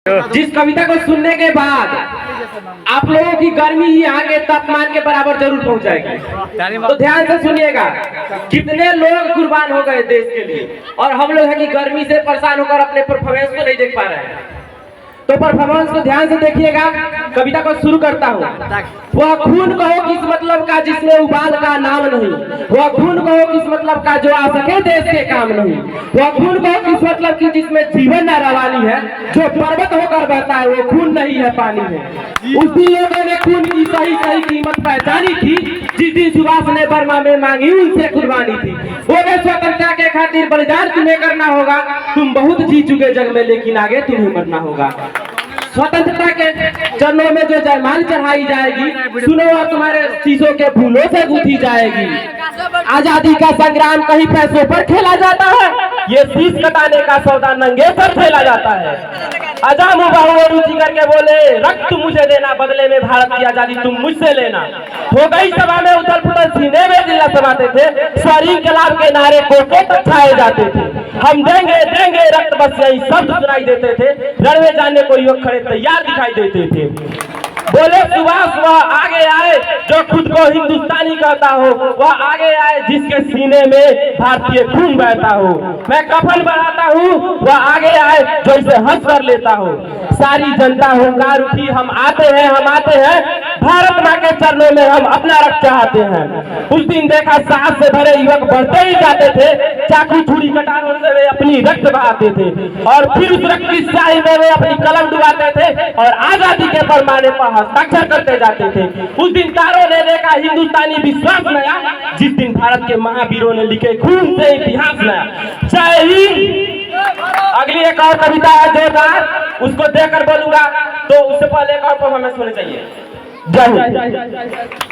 जिस कविता को सुनने के बाद आप लोगों की गर्मी यहाँ के तापमान के बराबर जरूर पहुँच जाएगी, तो ध्यान से सुनिएगा। कितने लोग कुर्बान हो गए देश के लिए, और हम लोग हैं कि गर्मी से परेशान होकर अपने परफॉर्मेंस को नहीं देख पा रहे हैं। तो परफॉर्मेंस को ध्यान से देखिएगा। कविता को शुरू करता हूँ। वह खून कहो किस मतलब का जिसमें उबाल का नाम नहीं, वह खून कहो किस मतलब का जो आ सके देश के काम नहीं, वह खून कहो किस मतलब की जिसमें जीवन न रवानी है, जो पर्वत होकर बहता है वो खून नहीं है पानी है। उसी लोगों ने खून की सही सही कीमत पहचानी थी, जिस दिन सुभाष ने बर्मा में मांगी उनसे कुर्बानी थी। बोले स्वतंत्रता के खातिर बलिदान तुम्हें करना होगा, तुम बहुत जी चुके जग में लेकिन आगे तुम्हें मरना होगा। स्वतंत्रता के चरणों में जो जयमाल चढ़ाई जाएगी, सुनो और तुम्हारे शीशों के फूलों से गूंथी जाएगी। आजादी का संग्राम कहीं पैसों पर खेला जाता है, ये शीश कटाने का सौदा नंगे पर खेला जाता है। आजाम बाहुओं रुचि करके बोले रक्त मुझे देना, बदले में भारत की आजादी तुम मुझसे लेना। हो गई सभा में उथल पुथल, सीने में दिल समाते थे, सारी इंकलाब के नारे कोटे तक छाए जाते थे। हम देंगे देंगे रक्त, बस यही शब्द सुनाई देते थे, रणवे जाने को युवक खड़े तैयार दिखाई देते थे। बोले सुभाष वह आगे आए जो खुद को हिंदुस्तानी कहता हो, वह आगे आए जिसके सीने में भारतीय खून बहता हो। मैं कफन बनाता हूँ, वह आगे आए जो इसे हंस कर लेता हो। सारी जनता होकार उठी, हम आते हैं भारत माँ के चरणों में हम अपना रक्त चाहते हैं। उस दिन देखा साहस से भरे युवक बढ़ते ही जाते थे, चाकू छुरी कटारों से वे अपनी रक्त बहाते थे, और फिर उस रक्त की स्याही में वे अपनी कलम डुबाते थे और आजादी के फरमाने पर हस्ताक्षर करते जाते थे। उस दिन तारों ने देखा हिंदुस्तानी विश्वास नया, जिस दिन भारत के महावीरों ने लिखे खून से इतिहास नया। जय हिंद। अगली एक और कविता है जोरदार, उसको देखकर बोलूंगा, तो उससे पहले एक और परफॉर्मेंस होनी चाहिए। जय हिंद।